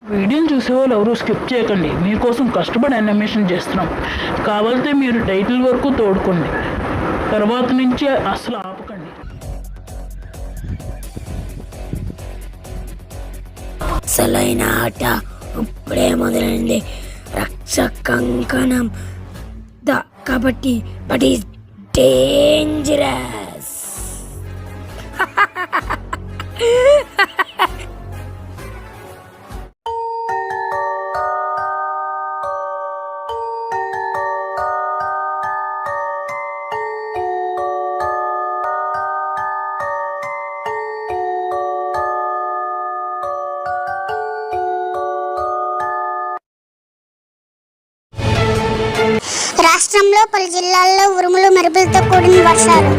వీడియోని చూసేవాళ్ళు ఎవరు స్కిప్ చేయకండి. మీకోసం కష్టపడి యానిమేషన్ చేస్తున్నాం. కావాలంటే మీరు టైటిల్ వరకు తోడుకోండి, తర్వాత నుంచి అసలు ఆపకండి. అసలైన ఆట ఇప్పుడే మొదలైంది. రక్ష కంకణం కాబట్టి బట్ ఈస్ డేంజరస్. రాష్ట్రంలో పలు జిల్లాల్లో ఉరుములు మెరుపులతో కూడిన వర్షాలు.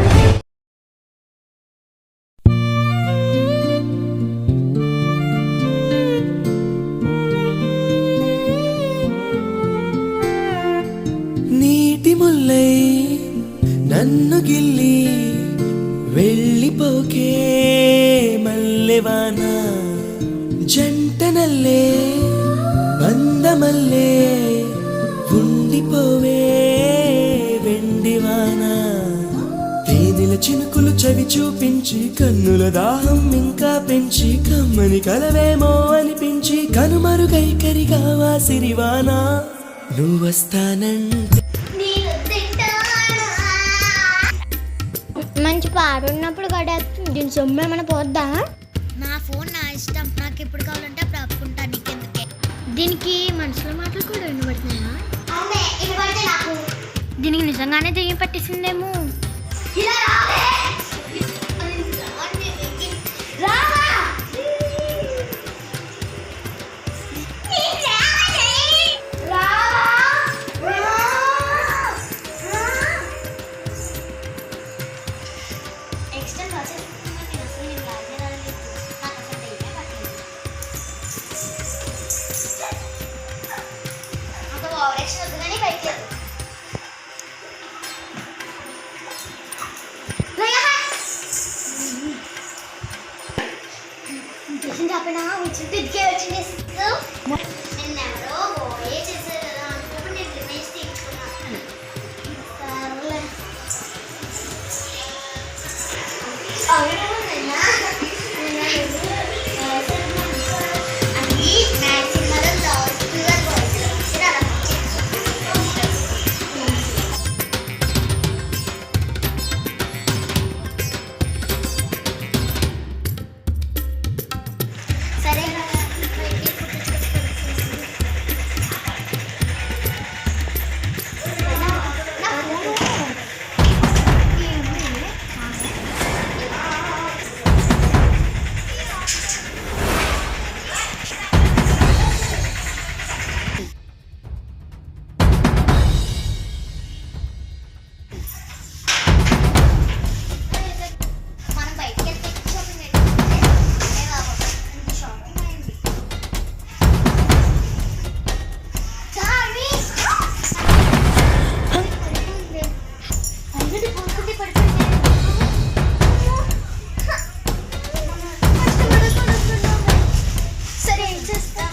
నీటి ముల్లై నన్ను గిల్లి వెళ్ళిపోకే మల్లెవాన, జంటనల్లే బందమల్లే ఉండిపోవే వెండివాన. తేనెల చినుకులు చవి చూపించి కన్నుల దాహం ఇంకా పెంచి కమ్మని కలవేమో అనిపించి కనుమరుగైకరిగా వాసిరివాన. నువ్వొస్తానంటే మంచి పాడున్నప్పుడు గడేస్తుంది. దీని సొమ్ము ఏమైనా పోద్దా? నా ఫోన్ నా ఇష్టం, నాకు ఎప్పుడు కావాలంటే అప్పుడు ఆపుకుంటా, నీకెందుకే. దీనికి మనుషుల మాటలు కూడా వినబడుతున్నాయా? దీనికి నిజంగానే దెయ్యం పట్టేసిందేమో. చెప్పినా తిరిగే వచ్చింది. నిన్నెవరో పోయే చేశారు కదా అనుకున్నప్పుడు నేను రిమేజ్ తీసుకున్నాను. అది మ్యాక్సిమం లాస్ట్గా సరే మనం బయటికి వెళ్తే షాపింగ్ సరే ఏం చేస్తాం?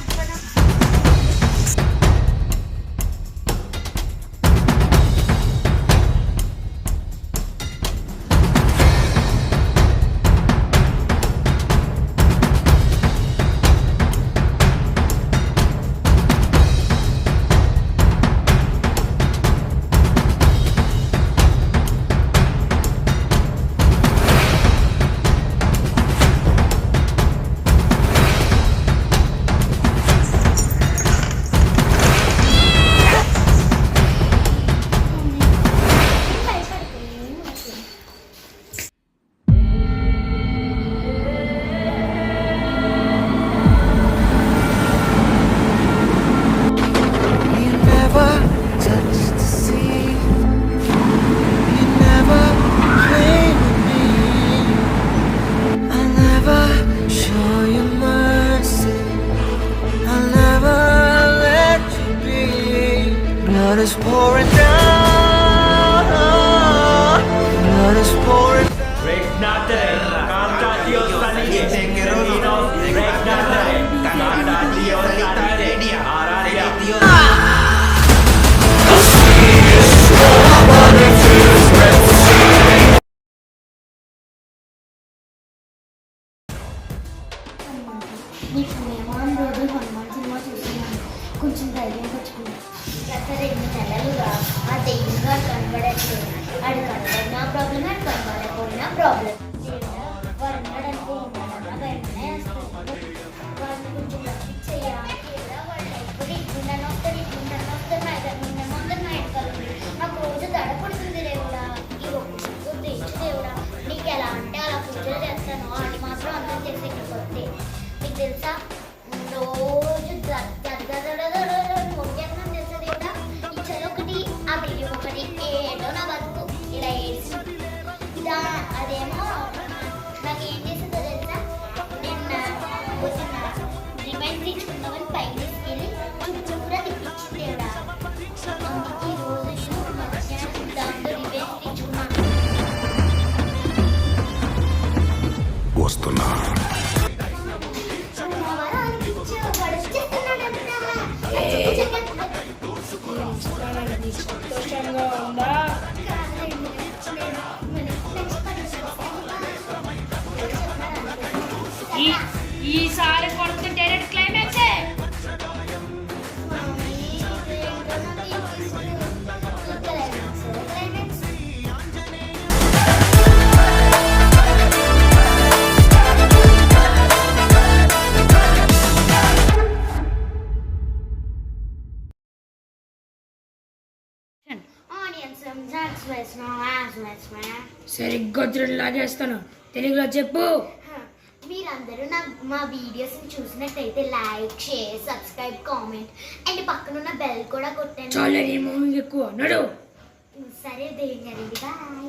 Blood is pouring down. Blood is pouring down. Regnate, canta Dios, Regnate, canta Dios. నీకు మేము రోజు హనుమాన్ సినిమా చూస్తున్నాను కొంచెం ధైర్యం తెచ్చుకున్నాను గత 2 నెలలుగా ఆ దెయ్యంగా కనబడట్లేదు ఆడు కనబడినా ప్రాబ్లం ఆడు కనబడకపోయినా ప్రాబ్లం వాడు ఉన్నాడనుకో ఉన్నాడన్నా భయమే వస్తుంది వాడిని కొంచెం రప్పించేయ్యా వాడు ఎప్పుడు ఇట్లుండని వస్తాడు మొత్తం నా ఎడకాలండి నాకు రోజు దడపడుతుంది దేవుడా ఈ ఒక్క తెచ్చు దేవుడా నీకు ఎలా అంటే అలా పూజలు చేస్తాను అని మాత్రం అందరం చేసి ఇక్కడికి వస్తే మీకు తెలుసా రోజు మొక్కేస్తాను తెలుసా దేవుడా ఈ చదొకటి ఆ బియ్యం ఒకటి ఏటో నా బతుకు ఇలా ఏడ్చి ఇదా అదేమో నాకు ఏం చేసిందో తెలుసా నిన్న రిమైండ్ తీసుకుందామని పైకి తీసుకెళ్ళి చుట్టూరా తిప్పించింది దేవుడా అందుకే ఈ రోజు మధ్యాహ్నం దాంతో రివెంజ్ తీసుకున్నాను వస్తున్నా సంతోషంగా ఉందా? ఈసారి కొడుకు డైరెక్ట్ క్లైమాక్స్ సరిగ్గా లాగేస్తాను తెలుగులో చెప్పు. మీరందరూ మా వీడియోస్ని చూసినట్టయితే like share subscribe comment and పక్కనున్న బెల్ కూడా కొట్టండి చాలా ఎక్కువ నడు. సరే దేవి గారు బాయ్.